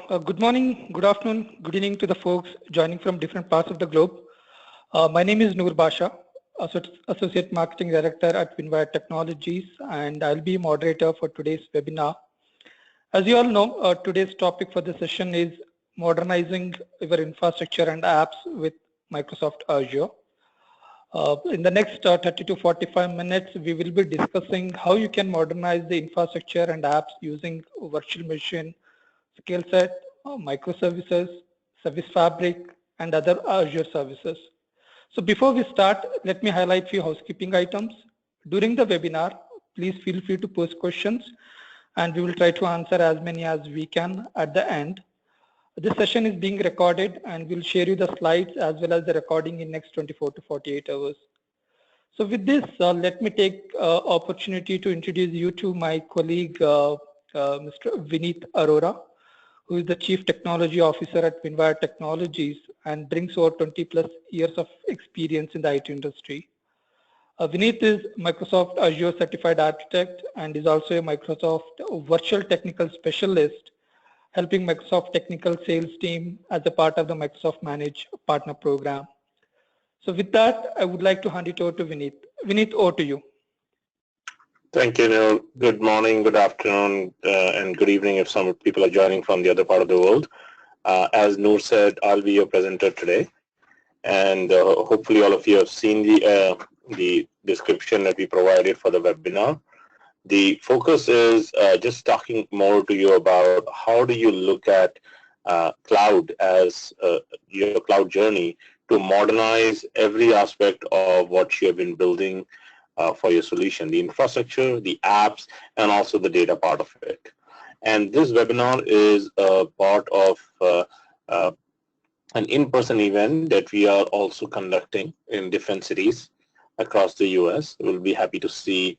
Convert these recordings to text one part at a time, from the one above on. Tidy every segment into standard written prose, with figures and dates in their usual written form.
Good morning, good afternoon, good evening to the folks joining from different parts of the globe. My name is Noor Basha, Associate Marketing Director at Winwire Technologies, and I'll be moderator for today's webinar. As you all know, today's topic for the session is modernizing your infrastructure and apps with Microsoft Azure. In the next 30 to 45 minutes, we will be discussing how you can modernize the infrastructure and apps using virtual machine, scale set, microservices, service fabric, and other Azure services. So before we start, let me highlight few housekeeping items. During the webinar, please feel free to post questions and we will try to answer as many as we can at the end. This session is being recorded and we'll share you the slides as well as the recording in next 24 to 48 hours. So with this, let me take opportunity to introduce you to my colleague, Mr. Vineet Arora, who is the Chief Technology Officer at Winwire Technologies and brings over 20 plus years of experience in the IT industry. Vineet is Microsoft Azure Certified Architect and is also a Microsoft Virtual Technical Specialist, helping Microsoft Technical Sales Team as a part of the Microsoft Managed Partner Program. So with that, I would like to hand it over to Vineet. Vineet, over to you. Thank you, Neil. Good morning, good afternoon, and good evening if some people are joining from the other part of the world. As Noor said, I'll be your presenter today. And hopefully all of you have seen the description that we provided for the webinar. The focus is just talking more to you about how do you look at cloud as your cloud journey to modernize every aspect of what you have been building for your solution, the infrastructure, the apps, and also the data part of it. And this webinar is a part of an in-person event that we are also conducting in different cities across the US. We'll be happy to see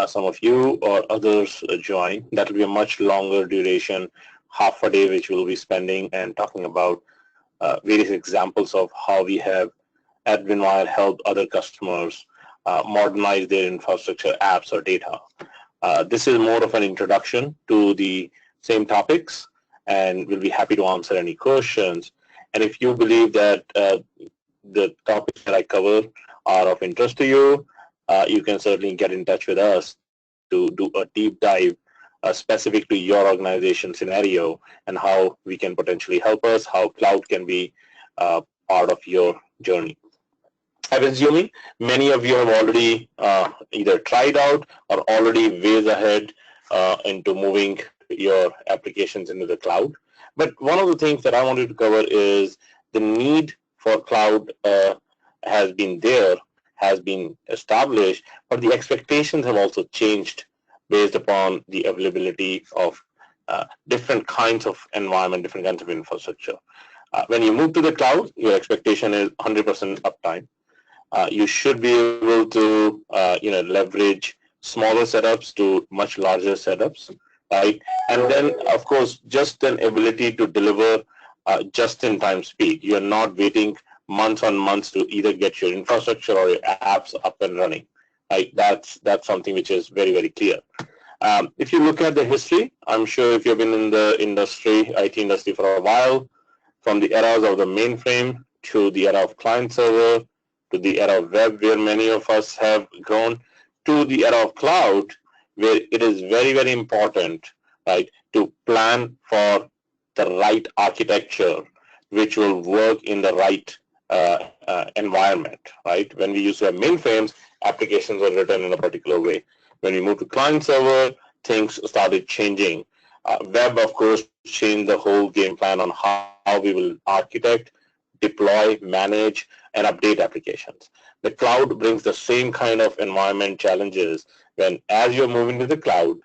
some of you or others join. That will be a much longer duration, half a day, which we'll be spending and talking about various examples of how we have at Winwire helped other customers modernize their infrastructure, apps, or data. This is more of an introduction to the same topics, and we'll be happy to answer any questions. And if you believe that the topics that I cover are of interest to you, you can certainly get in touch with us to do a deep dive specific to your organization scenario and how we can potentially help us, how cloud can be part of your journey. I'm assuming many of you have already either tried out or already ways ahead into moving your applications into the cloud. But one of the things that I wanted to cover is the need for cloud has been there, has been established, but the expectations have also changed based upon the availability of different kinds of environment, different kinds of infrastructure. When you move to the cloud, your expectation is 100% uptime. You should be able to leverage smaller setups to much larger setups, right? And then, of course, just an ability to deliver just-in-time speed. You're not waiting months on months to either get your infrastructure or your apps up and running, right? That's something which is very, very clear. If you look at the history, I'm sure if you've been in the industry, IT industry for a while, from the eras of the mainframe to the era of client server, to the era of web, where many of us have grown, to the era of cloud, where it is very, very important, right, to plan for the right architecture, which will work in the right environment, right? When we used to have mainframes, applications were written in a particular way. When we moved to client server, things started changing. Web, of course, changed the whole game plan on how we will architect, deploy, manage, and update applications. The cloud brings the same kind of environment challenges when, as you're moving to the cloud,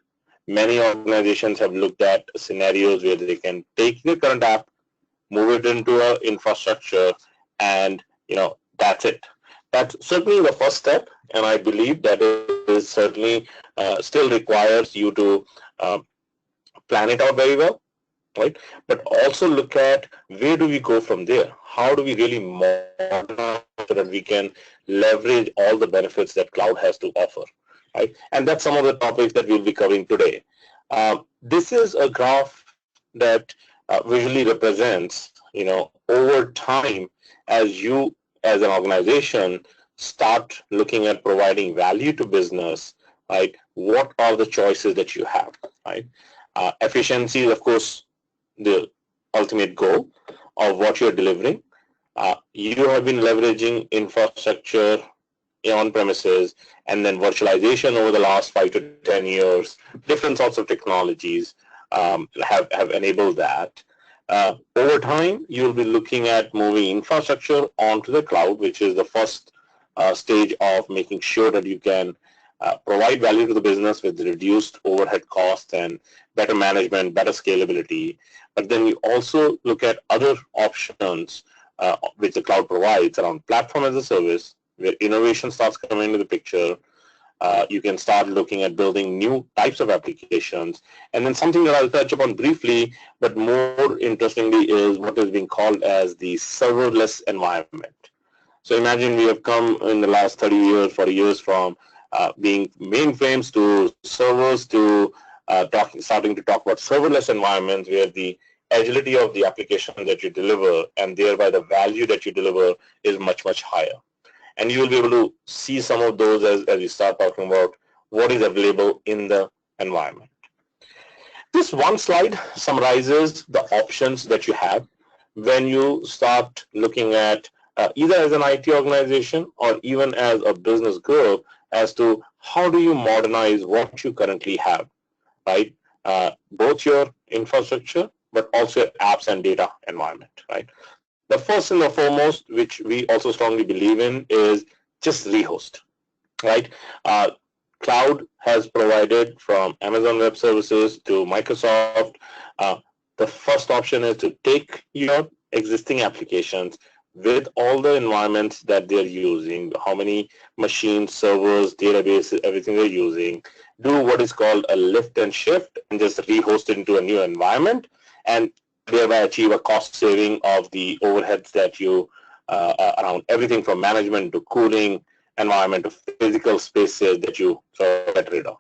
many organizations have looked at scenarios where they can take the current app, move it into an infrastructure, and that's it. That's certainly the first step, and I believe that it is certainly still requires you to plan it out very well, right? But also look at where do we go from there? How do we really modernize so that we can leverage all the benefits that cloud has to offer, right? And that's some of the topics that we'll be covering today. This is a graph that visually represents, over time, as you as an organization start looking at providing value to business, right? What are the choices that you have, right? Efficiency is, of course, the ultimate goal of what you're delivering. You have been leveraging infrastructure on premises and then virtualization over the last 5 to 10 years. Different sorts of technologies have enabled that. Over time, you'll be looking at moving infrastructure onto the cloud, which is the first stage of making sure that you can provide value to the business with reduced overhead costs and better management, better scalability. But then you also look at other options which the cloud provides around platform as a service, where innovation starts coming into the picture. You can start looking at building new types of applications. And then something that I'll touch upon briefly, but more interestingly, is what is being called as the serverless environment. So imagine we have come in the last 30 years, 40 years from being mainframes to servers to starting to talk about serverless environments, where the agility of the application that you deliver and thereby the value that you deliver is much, much higher. And you will be able to see some of those as we start talking about what is available in the environment. This one slide summarizes the options that you have when you start looking at either as an IT organization or even as a business group as to how do you modernize what you currently have, right? Both your infrastructure, but also your apps and data environment, right? The first and the foremost, which we also strongly believe in, is just rehost, right? Cloud has provided from Amazon Web Services to Microsoft. The first option is to take your existing applications with all the environments that they're using, how many machines, servers, databases, everything they're using, do what is called a lift and shift and just rehost it into a new environment, and thereby achieve a cost saving of the overheads that you around everything from management to cooling environment to physical spaces that you sort of get rid of.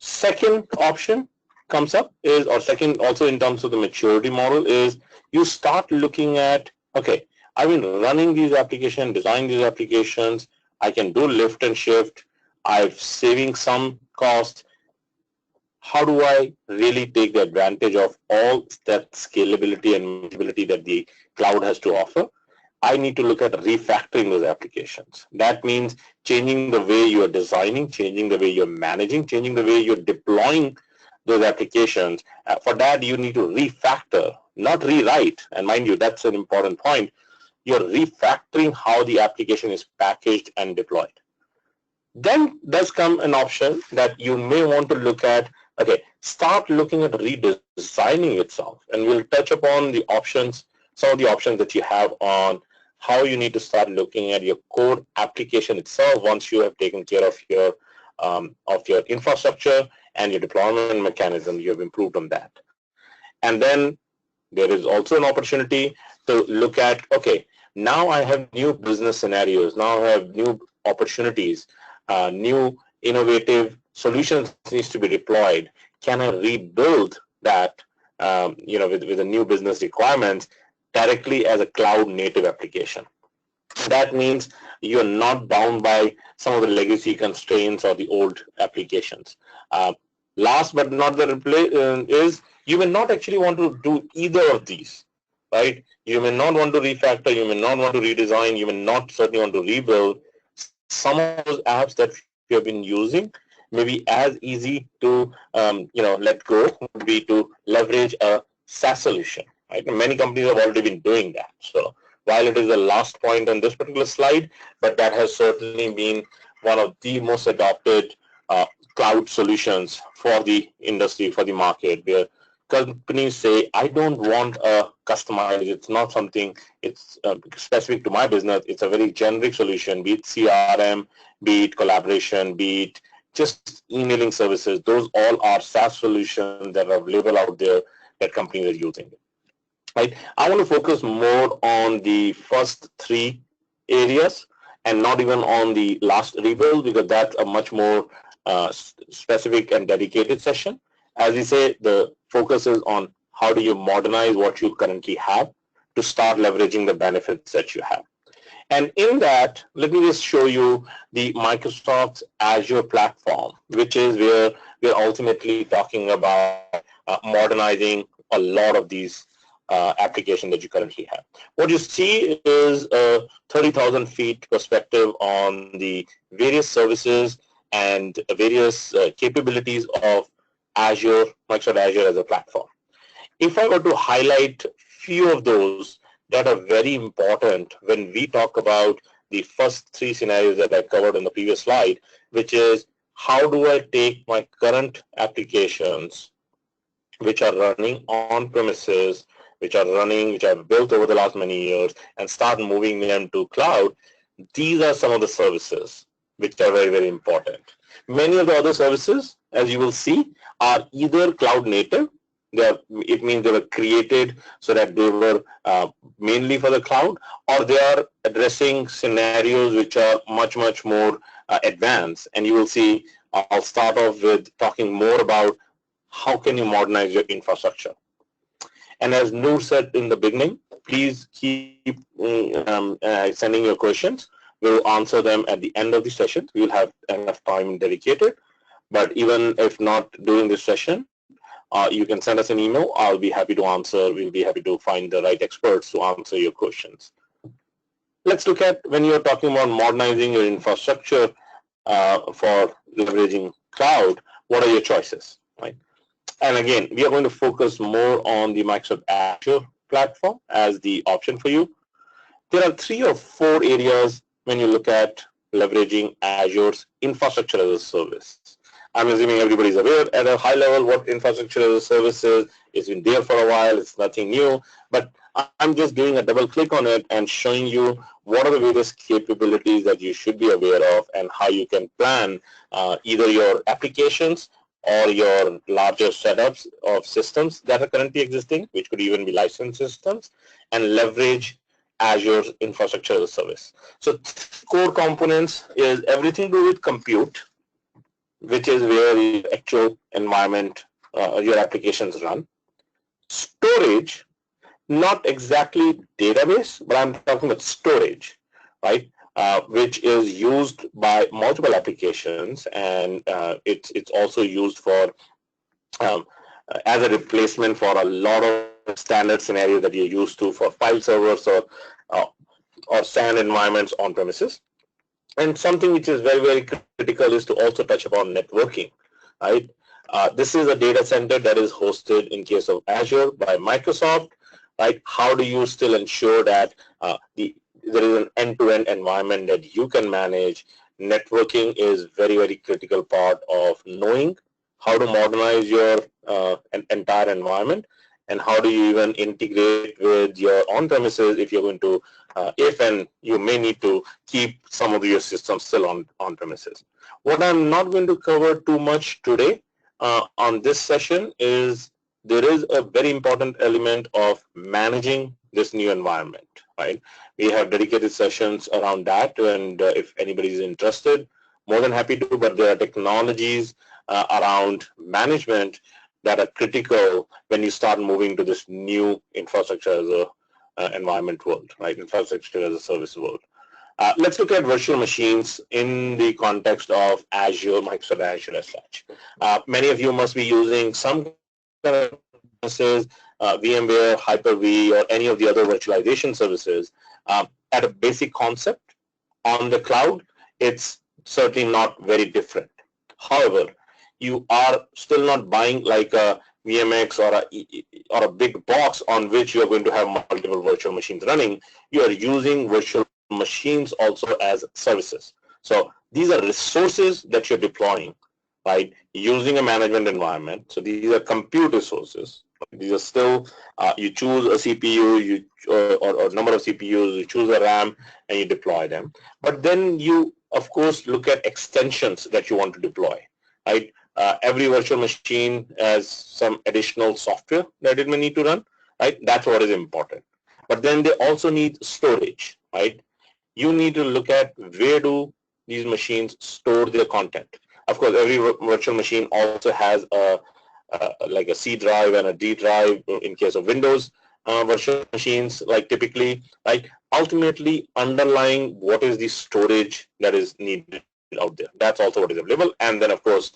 Second option comes up is, or second also in terms of the maturity model, is you start looking at, okay, I've been running these applications, designing these applications, I can do lift and shift, I'm saving some costs. How do I really take the advantage of all that scalability and mutability that the cloud has to offer? I need to look at refactoring those applications. That means changing the way you are designing, changing the way you're managing, changing the way you're deploying those applications. For that, you need to refactor, not rewrite. And mind you, that's an important point. You're refactoring how the application is packaged and deployed. Then does come an option that you may want to look at, okay, start looking at redesigning itself. And we'll touch upon the options, some of the options that you have on how you need to start looking at your core application itself once you have taken care of your infrastructure and your deployment mechanism. You have improved on that. And then there is also an opportunity to look at, okay, now I have new business scenarios, now I have new opportunities, new innovative solutions needs to be deployed. Can I rebuild that with the new business requirements directly as a cloud native application? That means you're not bound by some of the legacy constraints or the old applications. Last but not the is you may not actually want to do either of these, right? You may not want to refactor, you may not want to redesign, you may not certainly want to rebuild. Some of those apps that you have been using may be as easy to let go would be to leverage a SaaS solution, right? And many companies have already been doing that. So while it is the last point on this particular slide, but that has certainly been one of the most adopted cloud solutions for the industry, for the market, where companies say, I don't want a customized, it's not something, it's specific to my business, it's a very generic solution, be it CRM, be it collaboration, be it just emailing services. Those all are SaaS solutions that are available out there that companies are using. Right? I want to focus more on the first three areas and not even on the last rebuild, because that's a much more specific and dedicated session. As we say, the focus is on how do you modernize what you currently have to start leveraging the benefits that you have. And in that, let me just show you the Microsoft Azure platform, which is where we're ultimately talking about modernizing a lot of these applications that you currently have. What you see is a 30,000 feet perspective on the various services and various capabilities of Azure, Microsoft Azure as a platform. If I were to highlight few of those that are very important when we talk about the first three scenarios that I covered on the previous slide, which is how do I take my current applications which are running on premises, which I've built over the last many years, and start moving them to cloud. These are some of the services which are very, very important. Many of the other services, as you will see, are either cloud native. It means they were created so that they were mainly for the cloud, or they are addressing scenarios which are much, much more advanced. And you will see, I'll start off with talking more about how can you modernize your infrastructure. And as Noor said in the beginning, please keep sending your questions. We'll answer them at the end of the session. We'll have enough time dedicated. But even if not during this session, you can send us an email. I'll be happy to answer. We'll be happy to find the right experts to answer your questions. Let's look at when you're talking about modernizing your infrastructure for leveraging cloud, what are your choices, right? And again, we are going to focus more on the Microsoft Azure platform as the option for you. There are 3 or 4 areas when you look at leveraging Azure's infrastructure as a service. I'm assuming everybody's aware at a high level what infrastructure as a service is. It's been there for a while. It's nothing new. But I'm just doing a double click on it and showing you what are the various capabilities that you should be aware of and how you can plan either your applications or your larger setups of systems that are currently existing, which could even be licensed systems, and leverage Azure's infrastructure as a service. So core components is everything to do with compute, which is where the actual environment, your applications run. Storage, not exactly database, but I'm talking about storage, right? Which is used by multiple applications, and it's also used for as a replacement for a lot of standard scenarios that you're used to for file servers or SAN environments on premises. And something which is very, very critical is to also touch upon networking, right? This is a data center that is hosted in case of Azure by Microsoft, right? How do you still ensure that there is an end-to-end environment that you can manage? Networking is very, very critical part of knowing how to modernize your entire environment, and how do you even integrate with your on-premises if you're going to, if and you may need to keep some of your systems still on premises. What I'm not going to cover too much today on this session is there is a very important element of managing this new environment, right? We have dedicated sessions around that, and if anybody is interested, more than happy to, but there are technologies around management that are critical when you start moving to this new infrastructure as a environment world, right? Infrastructure as a service world. Let's look at virtual machines in the context of Azure, Microsoft Azure as such. Many of you must be using some kind of services, VMware, Hyper-V, or any of the other virtualization services. At a basic concept on the cloud, it's certainly not very different. However, you are still not buying like a VMX or a big box on which you are going to have multiple virtual machines running. You are using virtual machines also as services. So these are resources that you're deploying, right, using a management environment. So these are compute resources. These are still, you choose a CPU or number of CPUs, you choose a RAM, and you deploy them. But then you, of course, look at extensions that you want to deploy, right? Every virtual machine has some additional software that it may need to run, right? That's what is important. But then they also need storage, right? You need to look at where do these machines store their content. Of course, every virtual machine also has a like a C drive and a D drive in case of Windows virtual machines, like typically, right? Ultimately, underlying what is the storage that is needed out there. That's also what is available. And then, of course,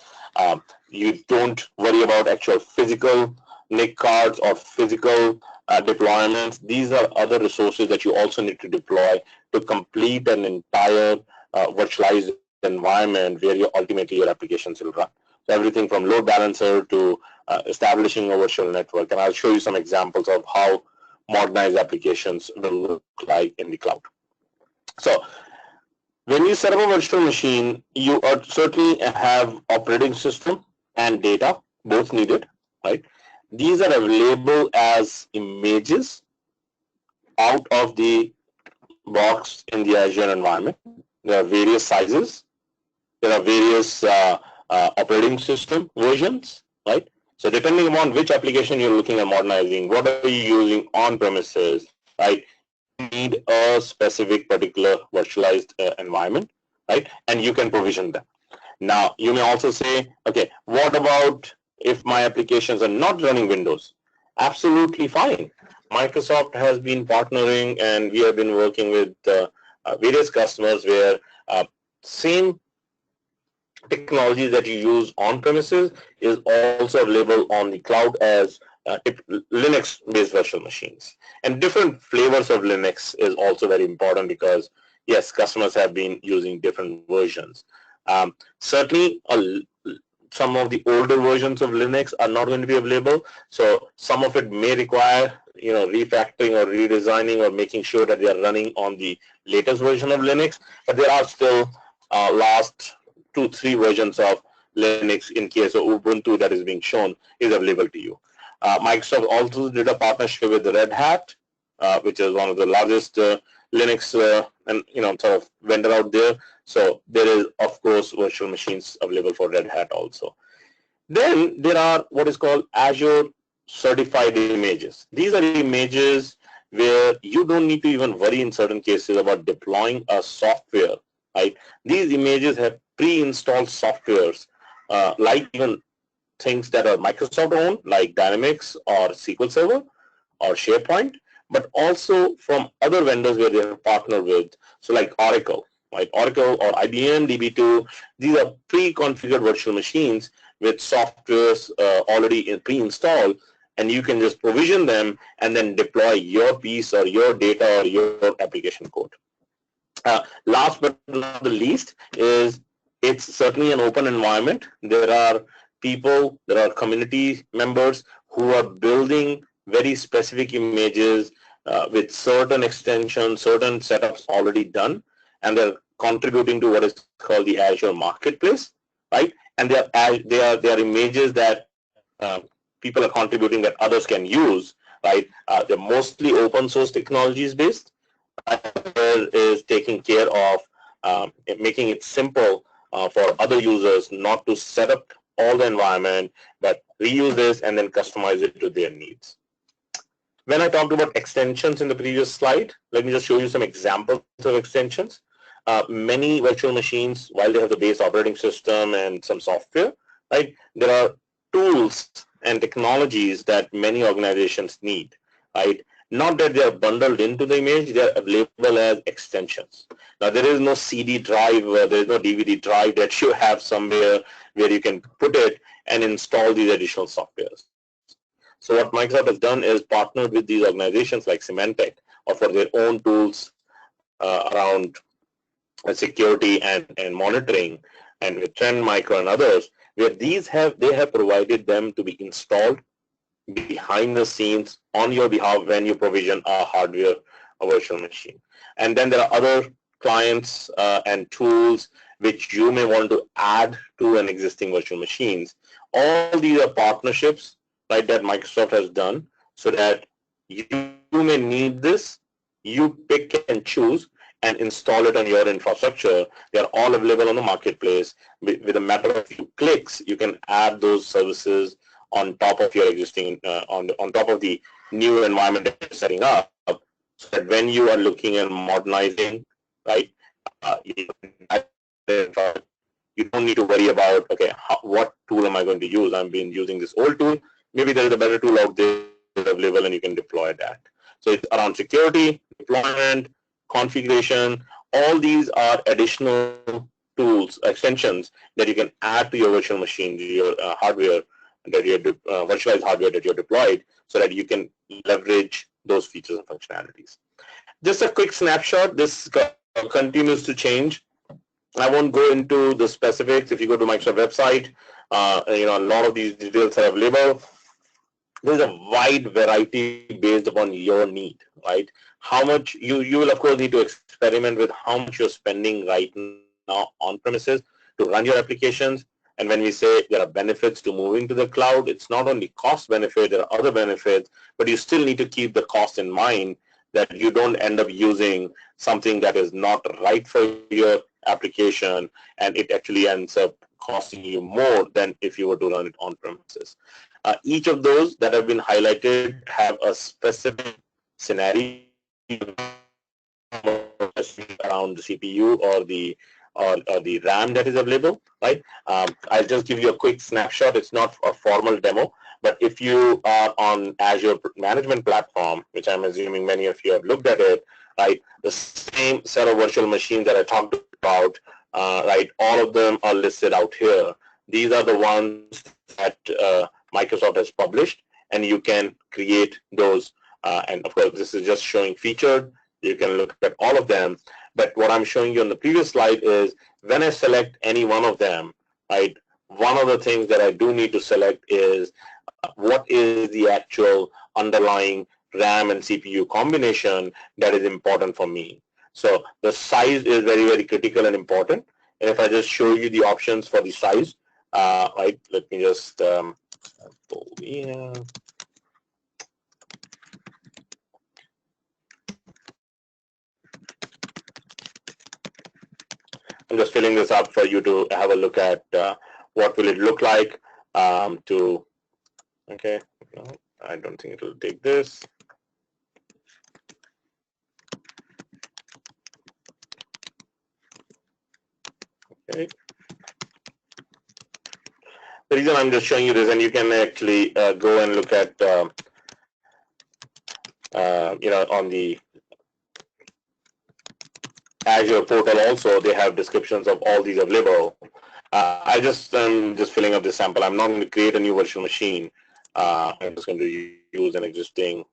you don't worry about actual physical NIC cards or physical deployments. These are other resources that you also need to deploy to complete an entire virtualized environment where ultimately your applications will run. So everything from load balancer to establishing a virtual network. And I'll show you some examples of how modernized applications will look like in the cloud. So when you set up a virtual machine, you certainly have operating system and data, both needed, right? These are available as images out of the box in the Azure environment. There are various sizes. There are various operating system versions, right? So depending upon which application you're looking at modernizing, what are you using on premises, right? You need a specific particular virtualized environment, right? And you can provision them. Now, you may also say, okay, what about if my applications are not running Windows? Absolutely fine. Microsoft has been partnering and we have been working with various customers where same technology that you use on premises is also available on the cloud as Linux-based virtual machines. And different flavors of Linux is also very important because, yes, customers have been using different versions. Certainly, some of the older versions of Linux are not going to be available. So some of it may require, refactoring or redesigning or making sure that they are running on the latest version of Linux. But there are still last 2-3 versions of Linux in case of Ubuntu that is being shown is available to you. Microsoft also did a partnership with Red Hat, which is one of the largest Linux and sort of vendor out there. So there is, of course, virtual machines available for Red Hat also. Then there are what is called Azure certified images. These are images where you don't need to even worry in certain cases about deploying a software, right? These images have pre-installed softwares, like even things that are Microsoft owned, like Dynamics or SQL Server or SharePoint, but also from other vendors where they have partnered with, so like Oracle, right? Oracle or IBM DB2, these are pre-configured virtual machines with softwares already pre-installed, and you can just provision them and then deploy your piece or your data or your application code. Last but not the least is it's certainly an open environment. There are people, there are community members who are building very specific images with certain extensions, certain setups already done, and they're contributing to what is called the Azure Marketplace, right? And they are images that people are contributing that others can use, right? They're mostly open source technologies based. Is taking care of making it simple for other users not to set up all the environment, but reuse this and then customize it to their needs. When I talked about extensions in the previous slide, let me just show you some examples of extensions. Many virtual machines, while they have the base operating system and some software, right, there are tools and technologies that many organizations need, right? Not that they are bundled into the image, they are available as extensions. Now, there is no CD drive, there is no DVD drive that you have somewhere where you can put it and install these additional softwares. So what Microsoft has done is partnered with these organizations like Symantec or for their own tools around security and monitoring, and with Trend Micro and others, where they have provided them to be installed behind the scenes on your behalf when you provision a hardware, a virtual machine. And then there are other clients and tools which you may want to add to an existing virtual machines. All these are partnerships, right, that Microsoft has done so that you may need this, you pick and choose and install it on your infrastructure. They are all available on the marketplace. With a matter of a few clicks, you can add those services on top of your existing, on top of the new environment that you're setting up, so that when you are looking at modernizing, right, You don't need to worry about, okay, what tool am I going to use? I've been using this old tool. Maybe there is a better tool out there available and you can deploy that. So it's around security, deployment, configuration. All these are additional tools, extensions that you can add to your virtual machine, your hardware, that your virtualized hardware that you're deployed, so that you can leverage those features and functionalities. Just a quick snapshot. This continues to change. I won't go into the specifics. If you go to Microsoft website, a lot of these details are available. There's a wide variety based upon your need, right? How much you will of course need to experiment with how much you're spending right now on premises to run your applications. And when we say there are benefits to moving to the cloud, it's not only cost benefit, there are other benefits, but you still need to keep the cost in mind, that you don't end up using something that is not right for your application and it actually ends up costing you more than if you were to run it on premises. Each of those that have been highlighted have a specific scenario around the CPU or the RAM that is available, right? I'll just give you a quick snapshot. It's not a formal demo, but if you are on Azure Management Platform, which I'm assuming many of you have looked at it, right? The same set of virtual machines that I talked about, right? All of them are listed out here. These are the ones that Microsoft has published, and you can create those. And of course, this is just showing featured. You can look at all of them. But what I'm showing you on the previous slide is when I select any one of them, right? One of the things that I do need to select is what is the actual underlying RAM and CPU combination that is important for me. So the size is very, very critical and important. And if I just show you the options for the size, right? Let me just pull here. I'm just filling this up for you to have a look at what will it look like okay, no, I don't think it will take this. Okay. The reason I'm just showing you this, and you can actually go and look at, on the Azure portal also, they have descriptions of all these available. I just am just filling up this sample. I'm not going to create a new virtual machine. I'm just going to use an existing,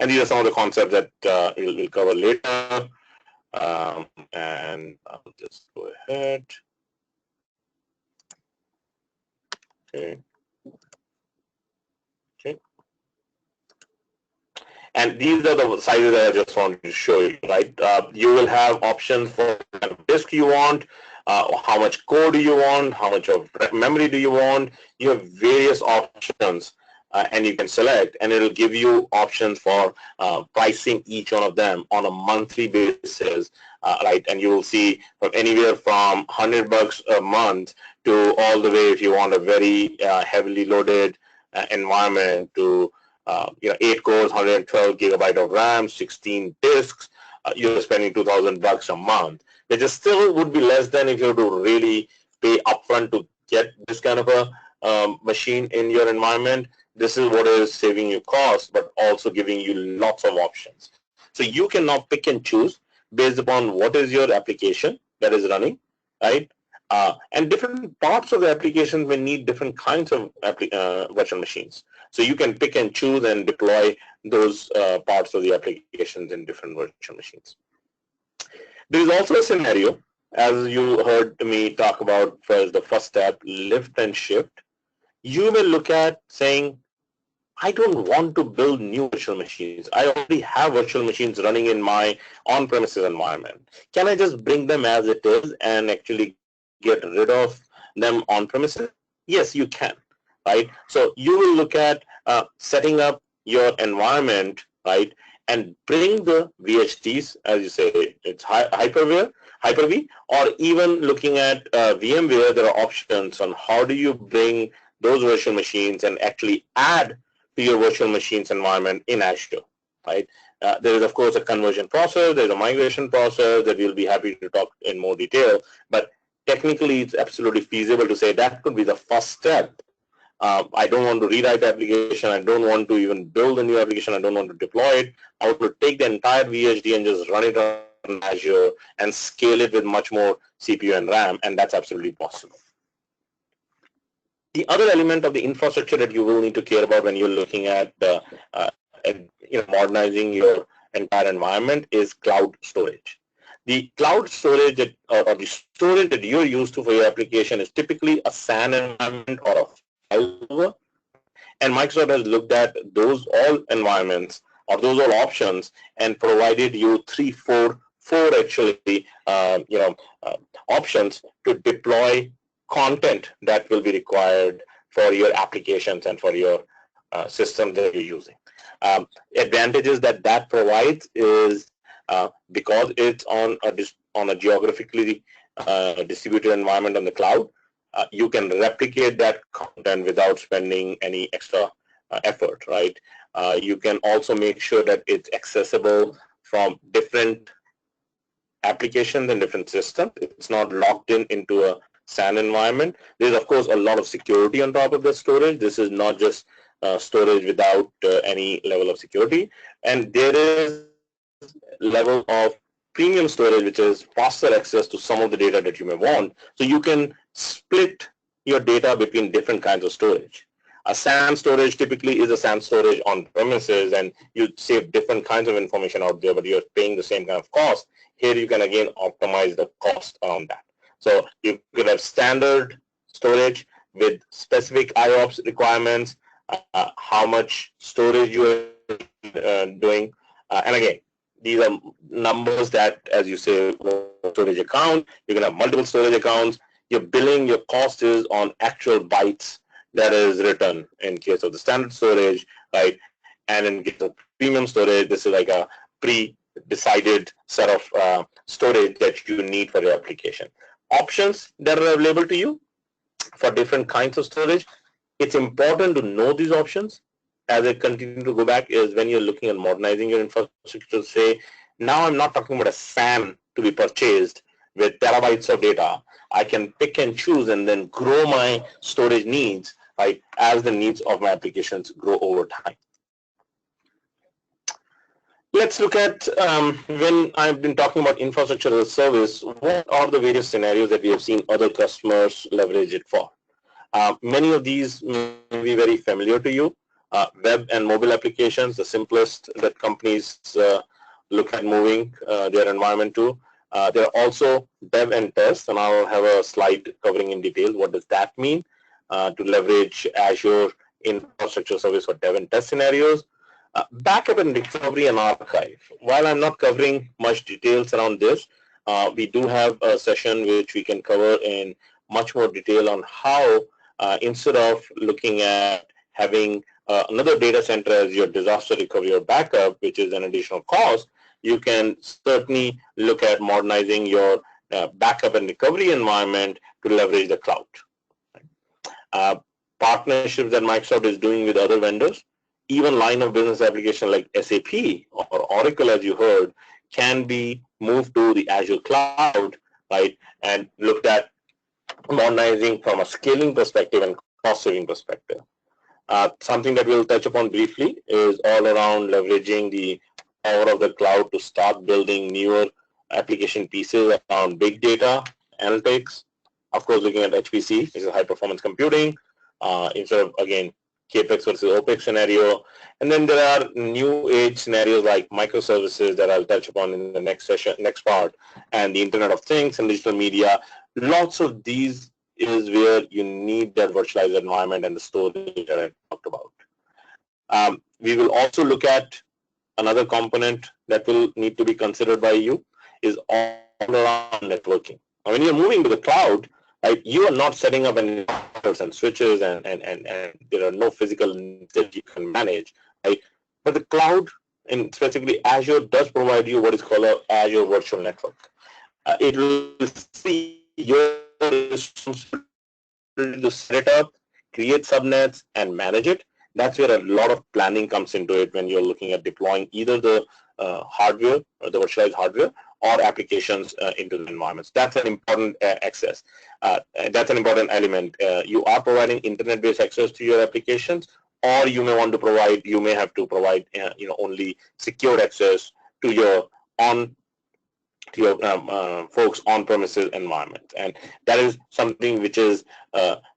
and these are some of the concepts that we'll cover later. And I'll just go ahead. Okay. Okay. And these are the sizes that I just wanted to show you, right? You will have options for what kind of disk you want, how much code do you want, how much of memory do you want. You have various options, and you can select, and it will give you options for pricing each one of them on a monthly basis, right? And you will see from anywhere from $100 a month to all the way, if you want a very heavily loaded environment, to 8 cores, 112 gigabyte of RAM, 16 disks, you're spending $2,000 a month. It just still would be less than if you were to really pay upfront to get this kind of a machine in your environment. This is what is saving you cost, but also giving you lots of options. So you can now pick and choose based upon what is your application that is running, right? And different parts of the applications may need different kinds of virtual machines. So you can pick and choose and deploy those parts of the applications in different virtual machines. There is also a scenario, as you heard me talk about first, the first step, lift and shift. You will look at saying, I don't want to build new virtual machines. I already have virtual machines running in my on-premises environment. Can I just bring them as it is and actually get rid of them on premises? Yes, you can, right? So you will look at setting up your environment, right, and bring the VHTs, as you say, it's Hyper-V, or even looking at VMware. There are options on how do you bring those virtual machines and actually add to your virtual machines environment in Azure, right? There is, of course, a conversion process. There's a migration process that we'll be happy to talk in more detail. But technically it's absolutely feasible to say that could be the first step. I don't want to rewrite the application. I don't want to even build a new application. I don't want to deploy it. I want to take the entire VHD and just run it on Azure and scale it with much more CPU and RAM, and that's absolutely possible. The other element of the infrastructure that you will need to care about when you're looking at modernizing your entire environment is cloud storage. The cloud storage that, or the storage that you're used to for your application is typically a SAN environment or a file server. And Microsoft has looked at those all environments or those all options and provided you four actually options to deploy content that will be required for your applications and for your system that you're using. Advantages that provides is because it's on a geographically distributed environment on the cloud, you can replicate that content without spending any extra effort, right? You can also make sure that it's accessible from different applications and different systems. It's not locked into a SAN environment. There's of course a lot of security on top of the storage. This is not just storage without any level of security. And there is level of premium storage, which is faster access to some of the data that you may want. So you can split your data between different kinds of storage. A SAN storage typically is a SAN storage on premises, and you save different kinds of information out there, but you're paying the same kind of cost. Here you can again optimize the cost around that. So you could have standard storage with specific IOPS requirements, how much storage you are doing, and again, these are numbers that, as you say, storage account, you can have multiple storage accounts. Your billing, your cost is on actual bytes that is written in case of the standard storage, right? And in case of premium storage, this is like a pre-decided set of storage that you need for your application. Options that are available to you for different kinds of storage. It's important to know these options. As I continue to go back, is when you're looking at modernizing your infrastructure, say, now I'm not talking about a SAN to be purchased with terabytes of data. I can pick and choose and then grow my storage needs, right, as the needs of my applications grow over time. Let's look at when I've been talking about infrastructure as a service, what are the various scenarios that we have seen other customers leverage it for? Many of these may be very familiar to you. Web and mobile applications, the simplest that companies look at moving their environment to. There are also dev and test, and I'll have a slide covering in detail what does that mean to leverage Azure infrastructure service for dev and test scenarios. Backup and recovery and archive. While I'm not covering much details around this, we do have a session which we can cover in much more detail on how instead of looking at having another data center as your disaster recovery or backup, which is an additional cost, you can certainly look at modernizing your backup and recovery environment to leverage the cloud. Partnerships that Microsoft is doing with other vendors, even line of business application like SAP or Oracle, as you heard, can be moved to the Azure cloud, right, and looked at modernizing from a scaling perspective and cost-saving perspective. Something that we'll touch upon briefly is all around leveraging the power of the cloud to start building newer application pieces around big data, analytics, of course looking at HPC, which is high performance computing, instead of, again, CAPEX versus OPEX scenario. And then there are new age scenarios like microservices that I'll touch upon in the next session, next part, and the Internet of Things and digital media. Lots of these is where you need that virtualized environment and the storage that I talked about. We will also look at another component that will need to be considered by you is all around networking. Now, when you're moving to the cloud, right, you are not setting up any routers and switches and there are no physical needs that you can manage, right? But the cloud, and specifically Azure, does provide you what is called an Azure Virtual Network. It will see your responsibility to set it up, create subnets, and manage it. That's where a lot of planning comes into it when you're looking at deploying either the hardware, or the virtualized hardware, or applications into the environments. That's an important access. That's an important element. You are providing internet-based access to your applications, or you may want to provide, you may have to provide, only secured access to your folks on-premises environment, and that is something which is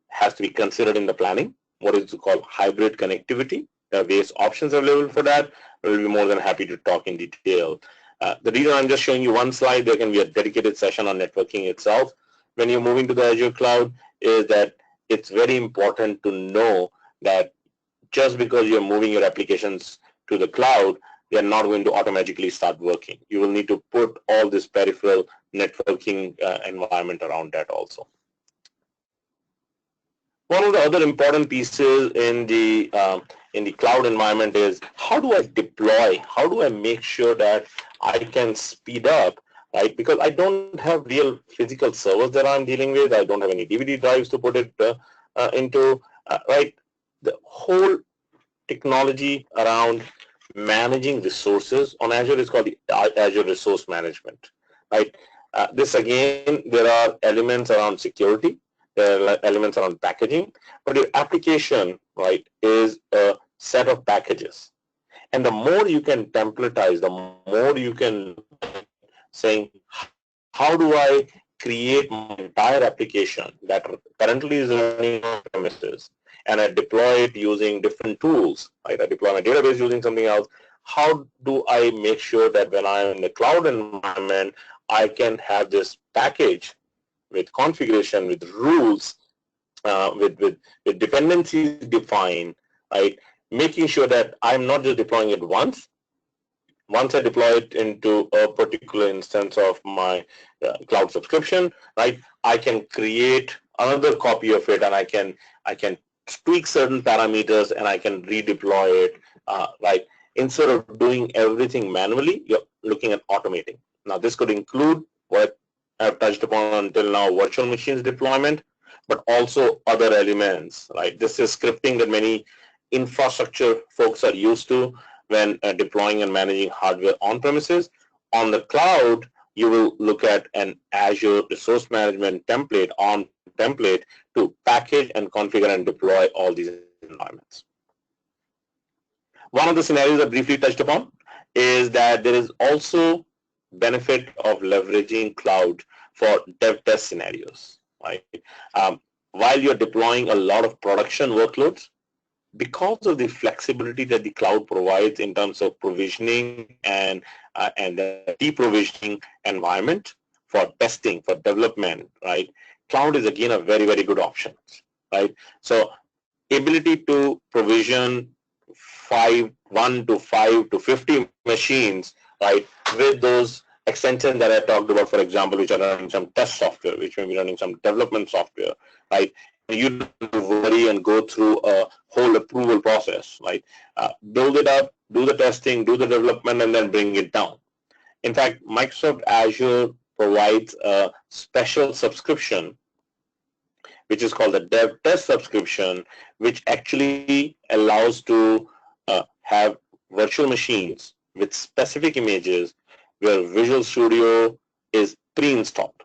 has to be considered in the planning. What is called hybrid connectivity. There are various options available for that. We'll be more than happy to talk in detail. The reason I'm just showing you one slide, there can be a dedicated session on networking itself. When you're moving to the Azure cloud, is that it's very important to know that just because you're moving your applications to the cloud, they are not going to automatically start working. You will need to put all this peripheral networking environment around that also. One of the other important pieces in the cloud environment is how do I deploy? How do I make sure that I can speed up, right? Because I don't have real physical servers that I'm dealing with. I don't have any DVD drives to put it into, right? The whole technology around managing resources on Azure is called the Azure Resource Management, right? This again, there are elements around security. There are elements around packaging, but your application, right, is a set of packages. And the more you can templatize, the more you can saying, how do I create my entire application that currently is running on premises, and I deploy it using different tools, right? I deploy my database using something else. How do I make sure that when I'm in the cloud environment, I can have this package with configuration, with rules, with dependencies defined, right? Making sure that I'm not just deploying it once. Once I deploy it into a particular instance of my cloud subscription, right? I can create another copy of it, and I can tweak certain parameters, and I can redeploy it, right? Instead of doing everything manually, you're looking at automating. Now, this could include what I've touched upon until now, virtual machines deployment, but also other elements, right? This is scripting that many infrastructure folks are used to when deploying and managing hardware on premises. On the cloud, you will look at an Azure Resource Management template to package and configure and deploy all these environments. One of the scenarios I briefly touched upon is that there is also benefit of leveraging cloud for dev test scenarios, right? While you're deploying a lot of production workloads, because of the flexibility that the cloud provides in terms of provisioning and the deprovisioning environment for testing, for development, right? Cloud is again a very, very good option, right? So ability to provision 1 to 5 to 50 machines, right, with those extensions that I talked about, for example, which are running some test software, which may be running some development software, right? You don't have to worry and go through a whole approval process, right? Build it up, do the testing, do the development, and then bring it down. In fact, Microsoft Azure provides a special subscription, which is called the Dev Test subscription, which actually allows to have virtual machines with specific images where Visual Studio is pre-installed.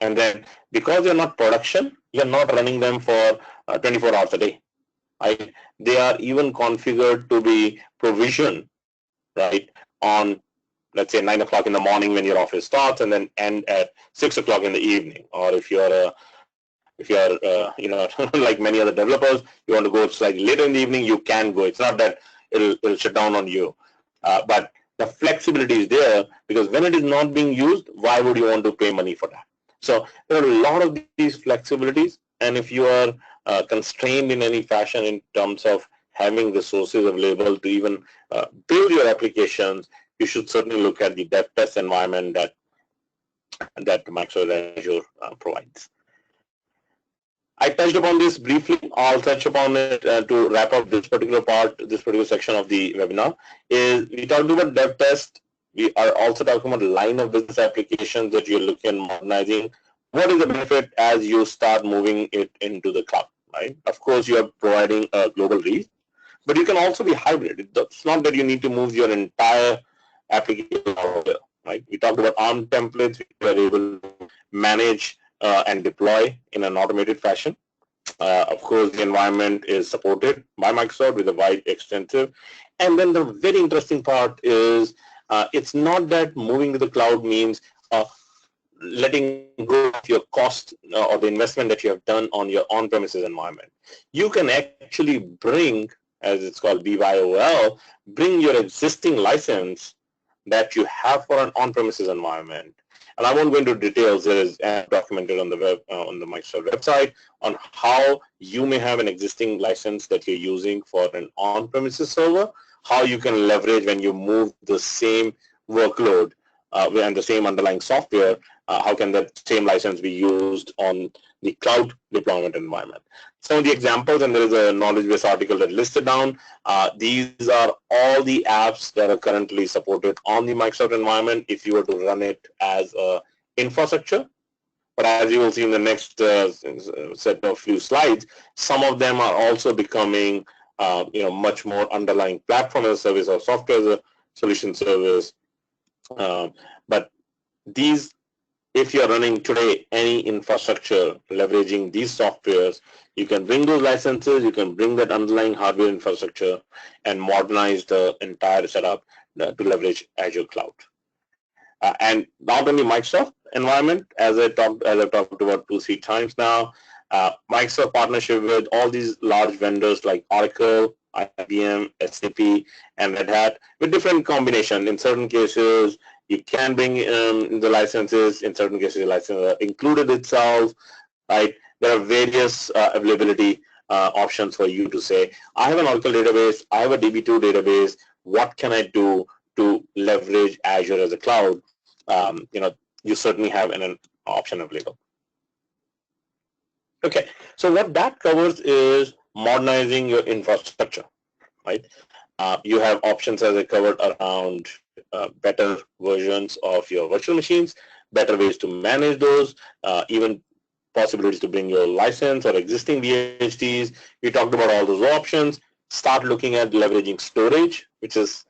And then because they're not production, you're not running them for 24 hours a day, right? They are even configured to be provisioned, right, on, let's say, 9 o'clock in the morning when your office starts, and then end at 6 o'clock in the evening. Or if you're like many other developers, you want to go slightly later in the evening, you can go. It's not that it'll shut down on you, but the flexibility is there, because when it is not being used, why would you want to pay money for that? So there are a lot of these flexibilities, and if you are constrained in any fashion in terms of having resources available to even build your applications, you should certainly look at the dev test environment that Microsoft Azure provides. I touched upon this briefly. I'll touch upon it to wrap up this particular part, this particular section of the webinar. Is we talked about dev test. We are also talking about line of business applications that you're looking at modernizing. What is the benefit as you start moving it into the cloud, right? Of course, you are providing a global reach, but you can also be hybrid. It's not that you need to move your entire application over there, right? We talked about ARM templates. We were able to manage and deploy in an automated fashion. Of course, the environment is supported by Microsoft with a wide, extensive. And then the very interesting part is it's not that moving to the cloud means letting go of your cost or the investment that you have done on your on-premises environment. You can actually bring, as it's called BYOL, bring your existing license that you have for an on-premises environment. And I won't go into details. There is documented on the web, on the Microsoft website, on how you may have an existing license that you're using for an on-premises server, how you can leverage when you move the same workload and the same underlying software, how can that same license be used on the cloud deployment environment. Some of the examples, and there is a knowledge base article that listed down. These are all the apps that are currently supported on the Microsoft environment if you were to run it as a infrastructure. But as you will see in the next set of few slides, some of them are also becoming much more underlying platform as a service or software as a solution service. But these, if you're running today any infrastructure leveraging these softwares, you can bring those licenses, you can bring that underlying hardware infrastructure and modernize the entire setup to leverage Azure Cloud. And not only Microsoft environment, as I've talked about 2-3 times now, Microsoft partnership with all these large vendors like Oracle, IBM, SAP, and Red Hat with different combination. In certain cases, you can bring the licenses. In certain cases, the licenses are included itself, right? There are various availability options for you to say, I have an Oracle database, I have a DB2 database, what can I do to leverage Azure as a cloud? You certainly have an option available. Okay, so what that covers is modernizing your infrastructure, right? You have options, as I covered, around better versions of your virtual machines, better ways to manage those, even possibilities to bring your license or existing VHTs. We talked about all those options. Start looking at leveraging storage, which is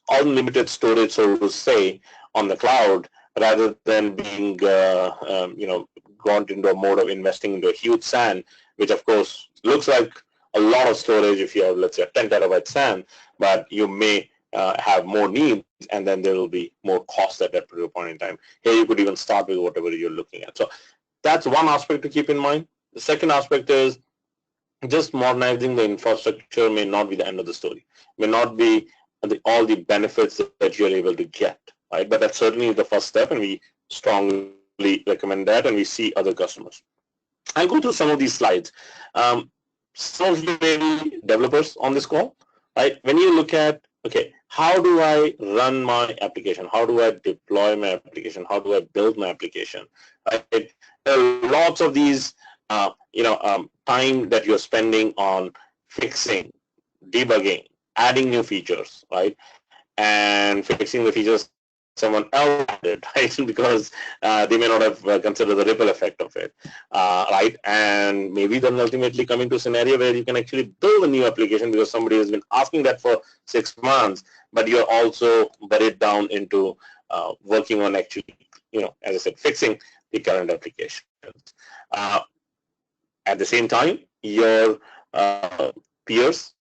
unlimited storage, so to say, on the cloud, rather than being gone into a mode of investing into a huge SAN, which of course looks like a lot of storage if you have, let's say, a 10 terabyte SAN, but you may have more needs, and then there will be more cost at that particular point in time. Here you could even start with whatever you're looking at. So that's one aspect to keep in mind. The second aspect is just modernizing the infrastructure may not be the end of the story, may not be all the benefits that you're able to get, right? But that's certainly the first step, and we strongly recommend that, and we see other customers. I'll go through some of these slides. Some of you may be developers on this call, right? When you look at, okay, how do I run my application? How do I deploy my application? How do I build my application? Right? There are lots of these, time that you're spending on fixing, debugging, adding new features, right? And fixing the features someone else added, right? Because they may not have considered the ripple effect of it, right? And maybe then ultimately coming to a scenario where you can actually build a new application because somebody has been asking that for 6 months, but you're also buried down into working on actually, as I said, fixing the current applications. At the same time, your peers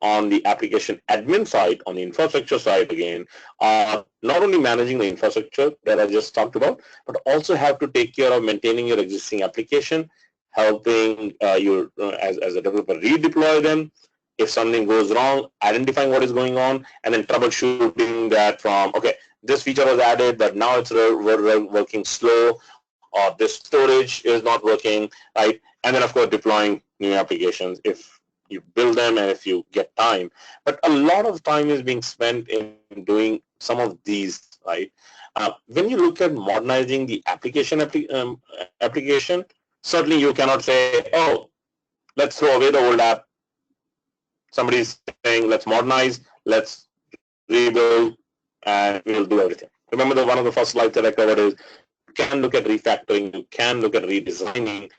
on the application admin side, on the infrastructure side again, are not only managing the infrastructure that I just talked about, but also have to take care of maintaining your existing application, helping you as a developer redeploy them. If something goes wrong, identifying what is going on, and then troubleshooting that from, okay, this feature was added, but now it's working slow, or this storage is not working, right? And then, of course, deploying new applications if you build them and if you get time. But a lot of time is being spent in doing some of these, right? When you look at modernizing the application, certainly you cannot say, oh, let's throw away the old app. Somebody's saying, let's modernize, let's rebuild, and we'll do everything. Remember, one of the first slides that I covered is you can look at refactoring, you can look at redesigning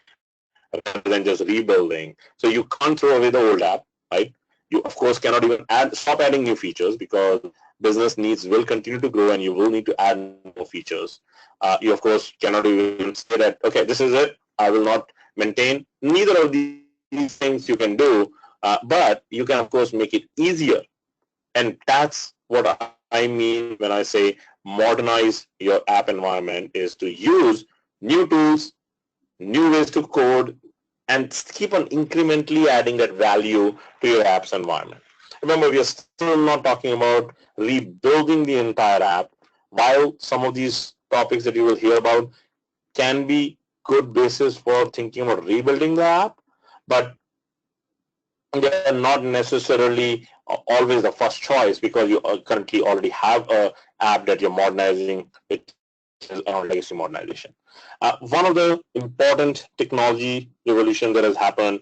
rather than just rebuilding. So you can't throw away the old app, right? You, of course, cannot even stop adding new features because business needs will continue to grow and you will need to add more features. You, of course, cannot even say that, okay, this is it, I will not maintain. Neither of these things you can do, but you can, of course, make it easier. And that's what I mean when I say modernize your app environment, is to use new tools, new ways to code, and keep on incrementally adding that value to your app's environment. Remember, we are still not talking about rebuilding the entire app. While some of these topics that you will hear about can be good basis for thinking about rebuilding the app, but they are not necessarily always the first choice because you currently already have an app that you're modernizing, which is around legacy modernization. One of the important technology revolution that has happened,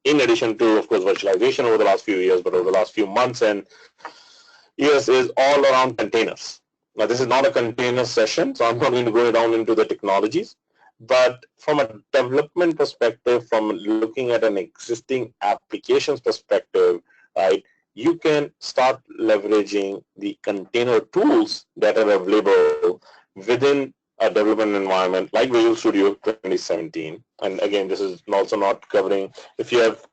in addition to, of course, virtualization over the last few years, but over the last few months and years, is all around containers. Now, this is not a container session, so I'm not going to go down into the technologies. But from a development perspective, from looking at an existing applications perspective, right, you can start leveraging the container tools that are available within a development environment like Visual Studio 2017. And again, this is also not covering, if you have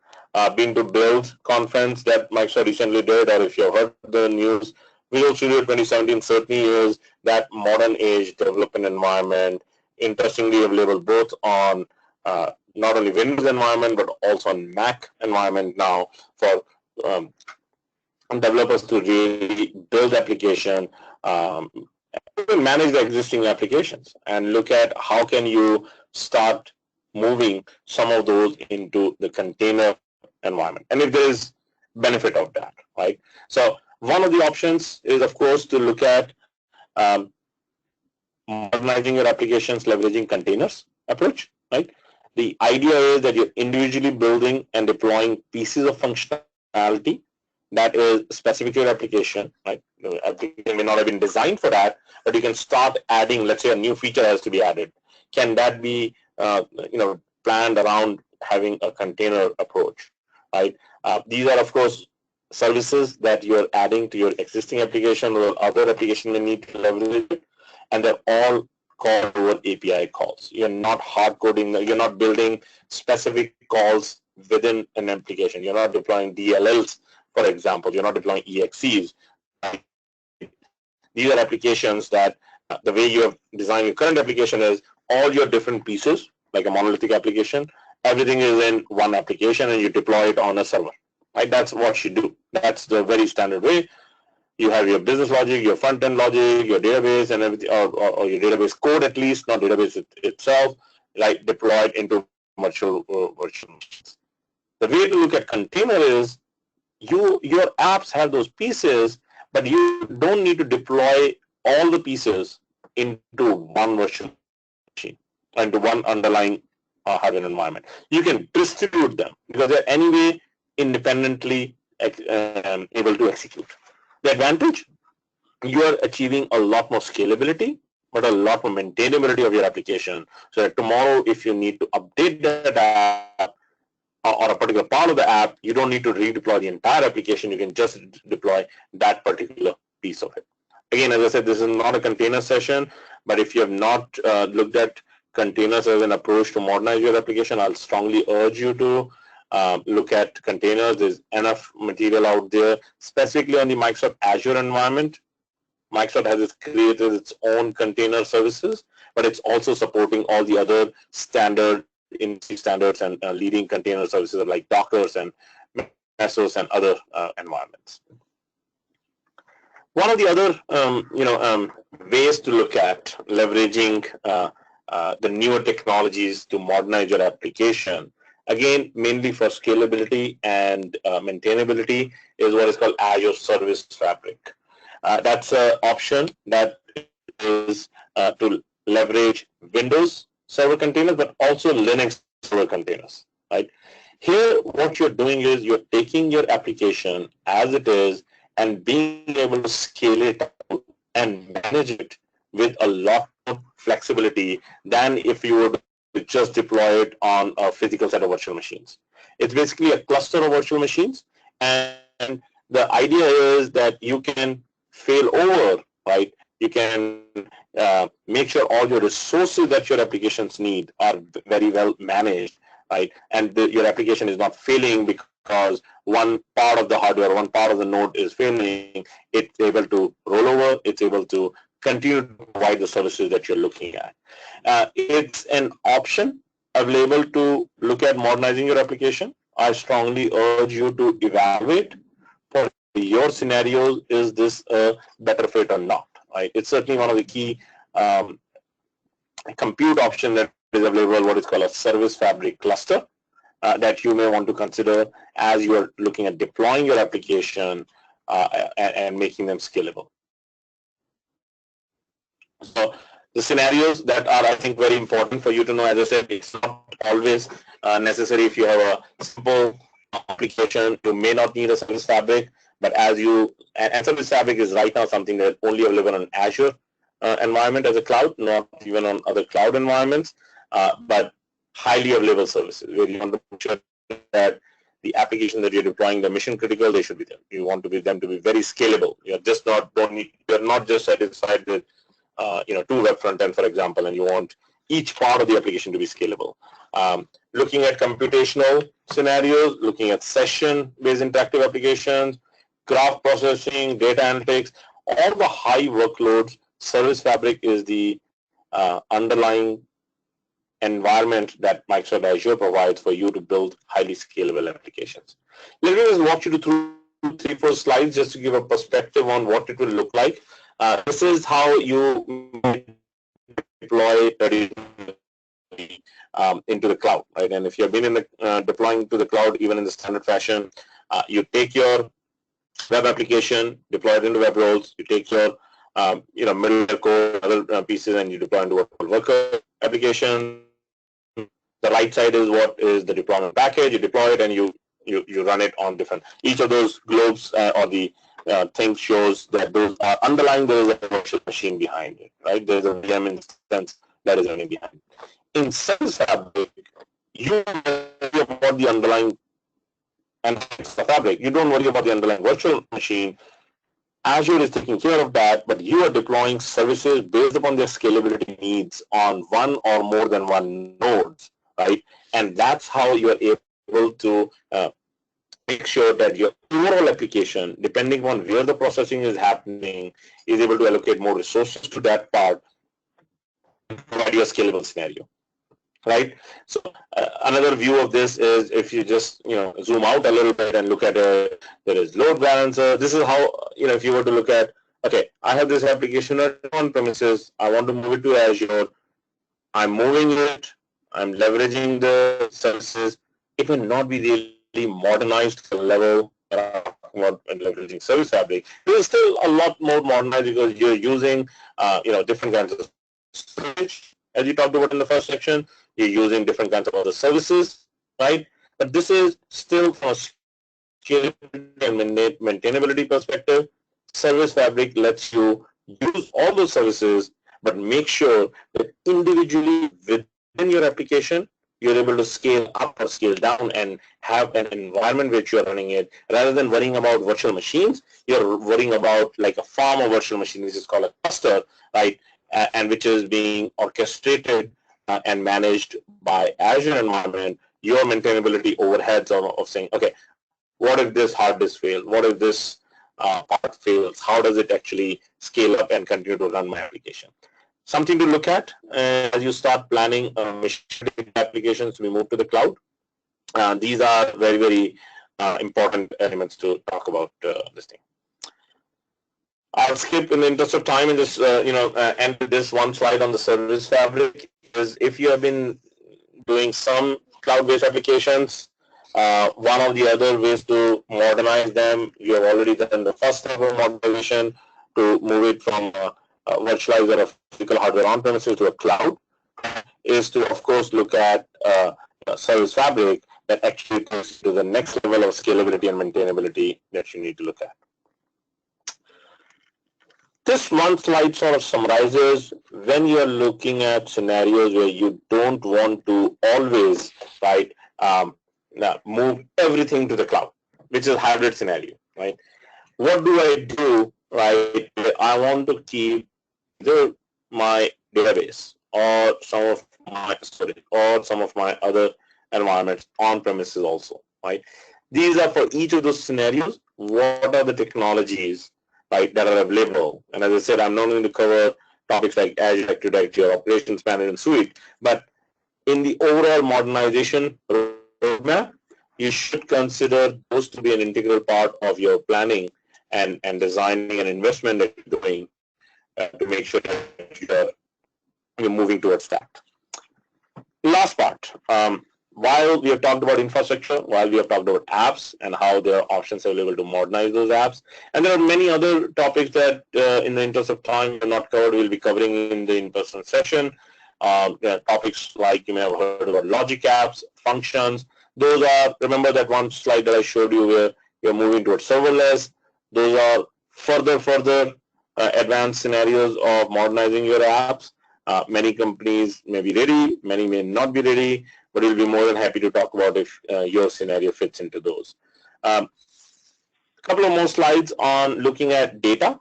been to Build conference that Microsoft recently did, or if you have heard the news, Visual Studio 2017 certainly is that modern age development environment, interestingly available both on not only Windows environment, but also on Mac environment now for developers to really build application, manage the existing applications, and look at how can you start moving some of those into the container environment, and if there is benefit of that, right? So one of the options is, of course, to look at modernizing your applications, leveraging containers approach, right? The idea is that you're individually building and deploying pieces of functionality that is specific to your application, right? The application may not have been designed for that, but you can start adding, let's say a new feature has to be added. Can that be planned around having a container approach, right? These are, of course, services that you're adding to your existing application or other application may need to leverage it, and they're all called over API calls. You're not hard coding, you're not building specific calls within an application. You're not deploying DLLs, for example. You're not deploying EXEs. These are applications that the way you have designed your current application is all your different pieces, like a monolithic application, everything is in one application and you deploy it on a server, right? That's what you do. That's the very standard way. You have your business logic, your front-end logic, your database and everything, or your database code at least, not database itself, like deployed into virtual machines. The way to look at container is your apps have those pieces, but you don't need to deploy all the pieces into one virtual machine, into one underlying hardware environment. You can distribute them because they're anyway independently able to execute. The advantage, you are achieving a lot more scalability, but a lot more maintainability of your application. So that tomorrow, if you need to update that app or a particular part of the app, you don't need to redeploy the entire application. You can just deploy that particular piece of it. Again, as I said, this is not a container session, but if you have not looked at containers as an approach to modernize your application, I'll strongly urge you to look at containers. There's enough material out there, specifically on the Microsoft Azure environment. Microsoft has created its own container services, but it's also supporting all the other standard industry standards and leading container services like Docker and Mesos and other environments. One of the other ways to look at leveraging the newer technologies to modernize your application, again, mainly for scalability and maintainability, is what is called Azure Service Fabric. That's an option that is to leverage Windows server containers, but also Linux server containers, right? Here, what you're doing is you're taking your application as it is and being able to scale it up and manage it with a lot of flexibility than if you were to just deploy it on a physical set of virtual machines. It's basically a cluster of virtual machines, And the idea is that you can fail over, right? You can make sure all your resources that your applications need are very well managed, right? And your application is not failing because one part of the hardware, one part of the node is failing. It's able to roll over. It's able to continue to provide the services that you're looking at. It's an option available to look at modernizing your application. I strongly urge you to evaluate for your scenarios, is this a better fit or not, right? It's certainly one of the key compute option that is available, what is called a service fabric cluster, that you may want to consider as you are looking at deploying your application and making them scalable. So the scenarios that are, I think, very important for you to know, as I said, it's not always necessary. If you have a simple application, you may not need a service fabric, but as you, and service fabric is right now something that's only available on Azure environment as a cloud, not even on other cloud environments, but highly available services where you want to make sure that the application that you're deploying, the mission critical, they should be there. You want them to be very scalable. You're just not, you're not just satisfied with two web front end, for example, and you want each part of the application to be scalable. Looking at computational scenarios, looking at session-based interactive applications, graph processing, data analytics, all the high workloads, Service Fabric is the underlying environment that Microsoft Azure provides for you to build highly scalable applications. Let me just walk you through 3-4 slides just to give a perspective on what it will look like. This is how you deploy into the cloud, right? And if you've been in the deploying to the cloud, even in the standard fashion, you take your web application, deploy it into web roles. You take your middleware code, other pieces, and you deploy into a worker application. The right side is what is the deployment package. You deploy it and you run it on different. Each of those globes or the thing shows that those are underlying. There is a virtual machine behind it, right? There's a VM instance that is running behind it. In Service Fabric, you worry about the underlying and fabric. You don't worry about the underlying virtual machine. Azure is taking care of that, but you are deploying services based upon their scalability needs on one or more than one nodes, right? And that's how you are able to make sure that your overall application, depending on where the processing is happening, is able to allocate more resources to that part and provide you a scalable scenario, right? So another view of this is if you just zoom out a little bit and look at it, there is load balancer. This is how, if you were to look at, okay, I have this application on premises, I want to move it to Azure, I'm moving it, I'm leveraging the services. It will not be really modernized to the level about leveraging Service Fabric. There is still a lot more modernized because you're using different kinds of storage, as you talked about in the first section. You're using different kinds of other services, right? But this is still from a scalability and maintainability perspective. Service Fabric lets you use all those services, but make sure that individually within your application, you're able to scale up or scale down and have an environment which you're running it. Rather than worrying about virtual machines, you're worrying about like a farm of virtual machines, which is called a cluster, right? And which is being orchestrated and managed by Azure environment. Your maintainability overheads of saying, okay, what if this hard disk fails? What if this part fails? How does it actually scale up and continue to run my application? Something to look at as you start planning mission applications to be moved to the cloud. These are very, very important elements to talk about this thing. I'll skip in the interest of time and just end with this one slide on the Service Fabric. Because if you have been doing some cloud-based applications, one of the other ways to modernize them, you have already done the first step of modernization to move it from virtualizer of physical hardware on-premises to a cloud, is to, of course, look at Service Fabric that actually takes to the next level of scalability and maintainability that you need to look at. This one slide sort of summarizes when you're looking at scenarios where you don't want to always, right, move everything to the cloud. which is hybrid scenario, right? What do I do, right? I want to keep either my database or some of my other environments on premises also, right? These are for each of those scenarios. What are the technologies, right, that are available? And as I said, I'm not going to cover topics like Azure Active Directory or Operations Management Suite, but in the overall modernization roadmap, you should consider those to be an integral part of your planning and designing and investment that you're doing to make sure that you're moving towards that. Last part, while we have talked about infrastructure, while we have talked about apps and how there are options available to modernize those apps, and there are many other topics that in the interest of time are not covered, we'll be covering in the in-person session. There are topics like you may have heard about logic apps, functions. Those are, remember that one slide that I showed you where you're moving towards serverless. Those are further advanced scenarios of modernizing your apps. Many companies may be ready, many may not be ready, but we'll be more than happy to talk about if your scenario fits into those. A couple of more slides on looking at data.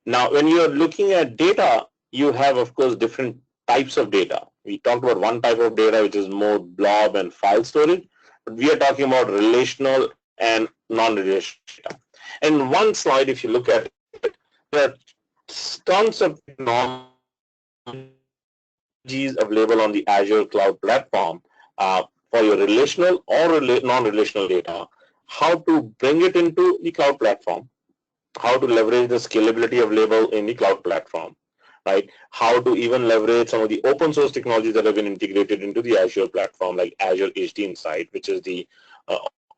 Now, when you're looking at data, you have, of course, different types of data. We talked about one type of data, which is more blob and file storage, but we are talking about relational and non-relational data. And one slide, if you look at it, there are tons of technologies available on the Azure cloud platform for your relational or non-relational data, how to bring it into the cloud platform, how to leverage the scalability available in the cloud platform, right? How to even leverage some of the open source technologies that have been integrated into the Azure platform, like Azure HD Insight, which is the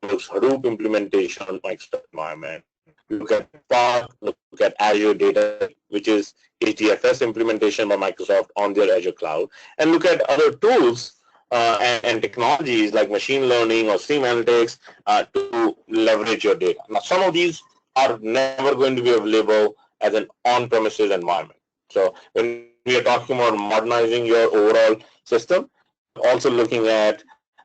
Hadoop implementation on Microsoft environment. Look at Spark, look at Azure Data, which is HDFS implementation by Microsoft on their Azure cloud, and look at other tools and technologies like machine learning or stream analytics to leverage your data. Now, some of these are never going to be available as an on-premises environment. So when we are talking about modernizing your overall system, also looking at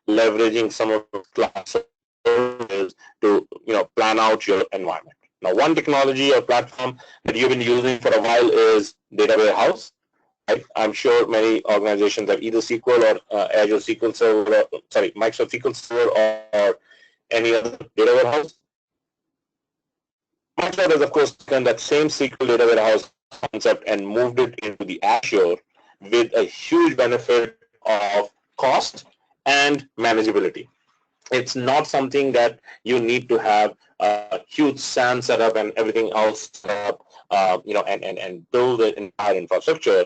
leveraging some of the cloud services to plan out your environment. Now, one technology or platform that you've been using for a while is data warehouse. Right? I'm sure many organizations have either SQL or Azure SQL Server, Microsoft SQL Server or any other data warehouse. Microsoft has, of course, taken that same SQL data warehouse concept and moved it into the Azure with a huge benefit of cost and manageability. It's not something that you need to have a huge SAN setup and everything else set up, and build the entire infrastructure.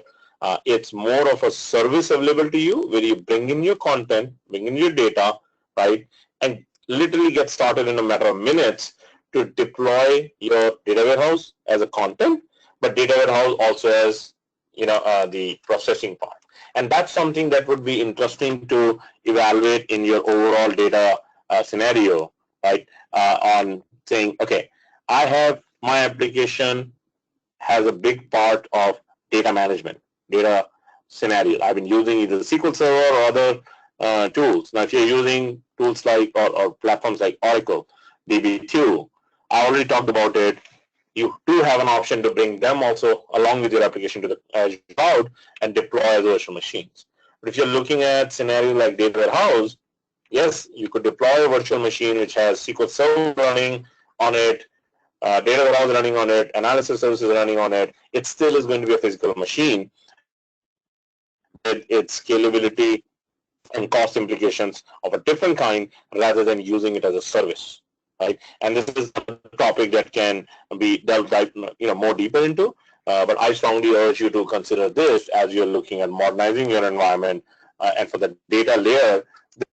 It's more of a service available to you where you bring in your content, bring in your data, right, and literally get started in a matter of minutes to deploy your data warehouse as a content, but data warehouse also as the processing part. And that's something that would be interesting to evaluate in your overall data scenario, right? On saying, okay, I have my application has a big part of data management, data scenario. I've been using either SQL Server or other tools. Now, if you're using tools like or platforms like Oracle, DB2, I already talked about it. You do have an option to bring them also along with your application to the Azure cloud and deploy as virtual machines. But if you're looking at scenario like data warehouse, yes, you could deploy a virtual machine which has SQL Server running on it, data warehouse running on it, analysis services running on it. It still is going to be a physical machine with its scalability and cost implications of a different kind rather than using it as a service. Right, and this is a topic that can be delved more deeper into. But I strongly urge you to consider this as you're looking at modernizing your environment, and for the data layer,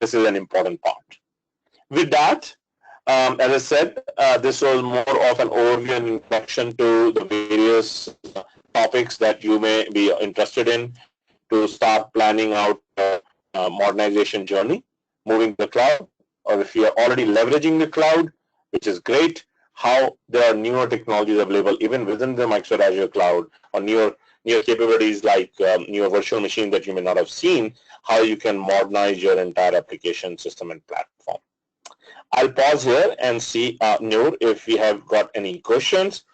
this is an important part. With that, as I said, this was more of an overview and introduction to the various topics that you may be interested in to start planning out a modernization journey, moving to the cloud. Or if you are already leveraging the cloud, which is great, how there are newer technologies available even within the Microsoft Azure cloud, or newer capabilities like newer virtual machines that you may not have seen, how you can modernize your entire application system and platform. I'll pause here and see, Noor, if we have got any questions.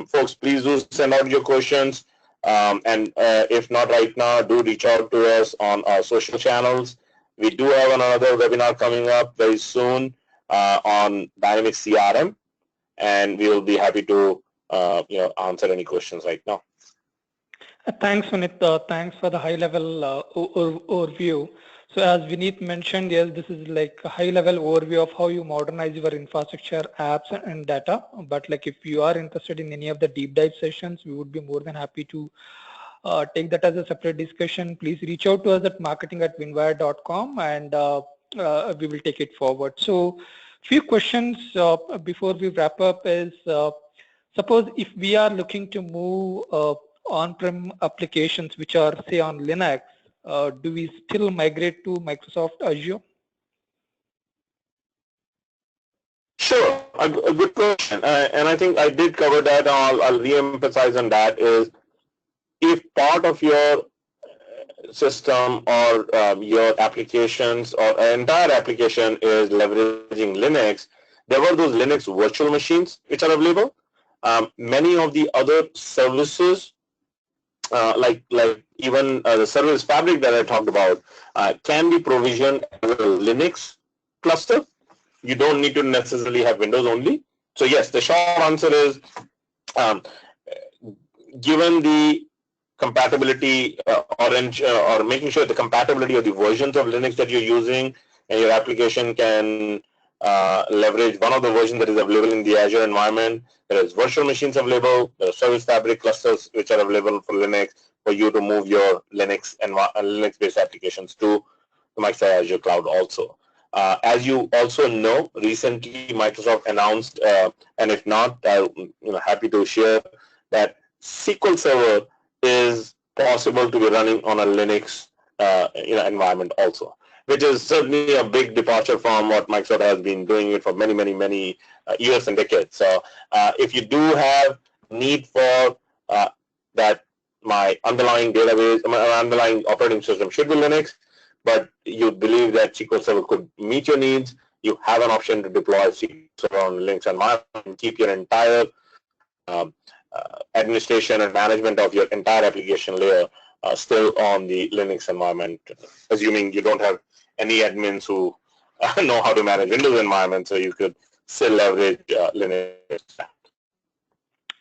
Folks, please do send out your questions. And if not right now, do reach out to us on our social channels. We do have another webinar coming up very soon on Dynamics CRM, and we will be happy to answer any questions right now. Thanks, Vineet. Thanks for the high-level overview. So as Vineet mentioned, yes, this is like a high-level overview of how you modernize your infrastructure, apps, and data. But like if you are interested in any of the deep dive sessions, we would be more than happy to take that as a separate discussion. Please reach out to us at marketing@winwire.com, and we will take it forward. So few questions before we wrap up is, suppose if we are looking to move on-prem applications which are say on Linux, do we still migrate to Microsoft Azure? Sure, a good question. And I think I did cover that. I'll re-emphasize on that is, if part of your system or your applications or an entire application is leveraging Linux, there were those Linux virtual machines which are available. Many of the other services, like even the service fabric that I talked about, can be provisioned as a Linux cluster. You don't need to necessarily have Windows only. So yes, the short answer is, given the compatibility or making sure the compatibility of the versions of Linux that you're using and your application can leverage one of the versions that is available in the Azure environment. There is virtual machines available. There are service fabric clusters which are available for Linux for you to move your Linux-based applications to the Microsoft Azure cloud also. As you also know, recently Microsoft announced, and if not, I'm happy to share that SQL Server is possible to be running on a Linux environment also, which is certainly a big departure from what Microsoft has been doing it for many years and decades. So if you do have need for that, my underlying database, my underlying operating system should be Linux, but you believe that SQL Server could meet your needs, you have an option to deploy SQL Server on Linux environment and keep your entire administration and management of your entire application layer still on the Linux environment, assuming you don't have any admins who know how to manage Windows environment, so you could still leverage Linux.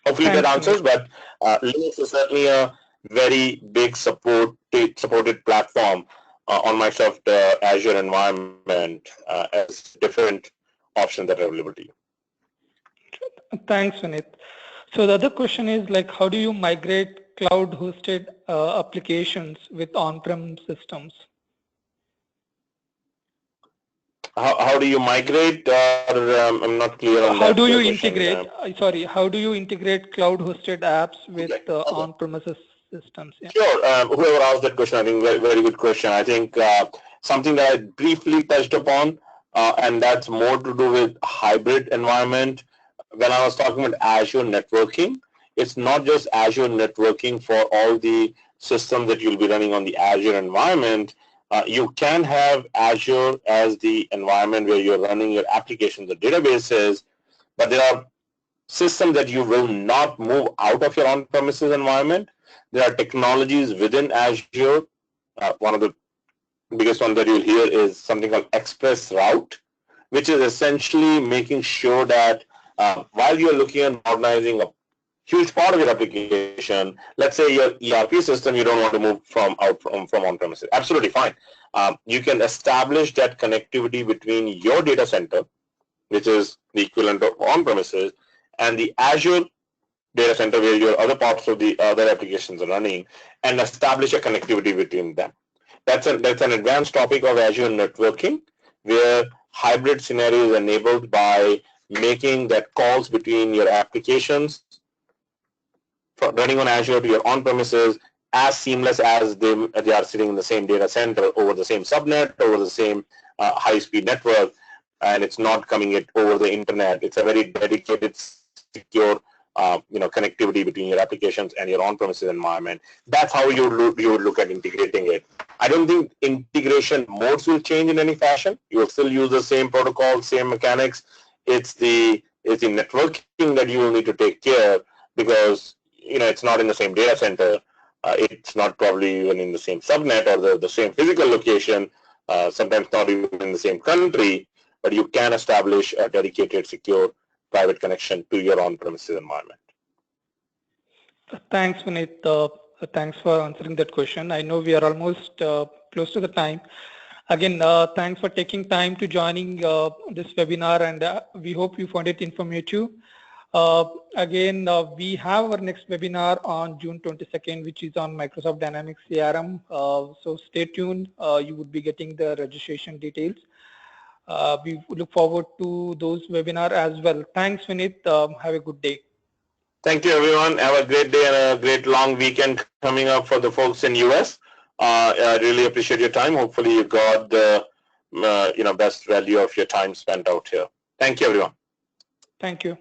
Hopefully that answers, but Linux is certainly a very big supported platform on Microsoft Azure environment as different options that are available to you. Thanks, Vineet. So the other question is, like, how do you migrate cloud-hosted applications with on-prem systems? How do you migrate? I'm not clear on that. How do you integrate? Sorry, how do you integrate cloud-hosted apps with on-premises systems? Yeah. Sure. Whoever asked that question, I think very good question. I think something that I briefly touched upon, and that's more to do with hybrid environment. When I was talking about Azure Networking, it's not just Azure Networking for all the systems that you'll be running on the Azure environment. You can have Azure as the environment where you're running your applications or databases, but there are systems that you will not move out of your on-premises environment. There are technologies within Azure. One of the biggest ones that you'll hear is something called Express Route, which is essentially making sure that while you're looking at modernizing a huge part of your application, let's say your ERP system, you don't want to move from on-premises. Absolutely fine. You can establish that connectivity between your data center, which is the equivalent of on-premises, and the Azure data center where your other parts of the other applications are running, and establish a connectivity between them. That's an advanced topic of Azure Networking, where hybrid scenario is enabled by making that calls between your applications running on Azure to your on-premises as seamless as they are sitting in the same data center over the same subnet, over the same high-speed network, and it's not coming it over the internet. It's a very dedicated, secure connectivity between your applications and your on-premises environment. That's how you would look at integrating it. I don't think integration modes will change in any fashion. You will still use the same protocol, same mechanics. It's the networking that you will need to take care, because it's not in the same data center. It's not probably even in the same subnet or the same physical location. Sometimes not even in the same country, but you can establish a dedicated, secure, private connection to your on-premises environment. Thanks, Vineet. Thanks for answering that question. I know we are almost close to the time. Again, thanks for taking time to joining this webinar, and we hope you found it informative. Again, we have our next webinar on June 22nd, which is on Microsoft Dynamics CRM. So stay tuned. You would be getting the registration details. We look forward to those webinars as well. Thanks, Vineet. Have a good day. Thank you, everyone. Have a great day and a great long weekend coming up for the folks in US. I really appreciate your time. Hopefully you got the best value of your time spent out here. Thank you, everyone. Thank you.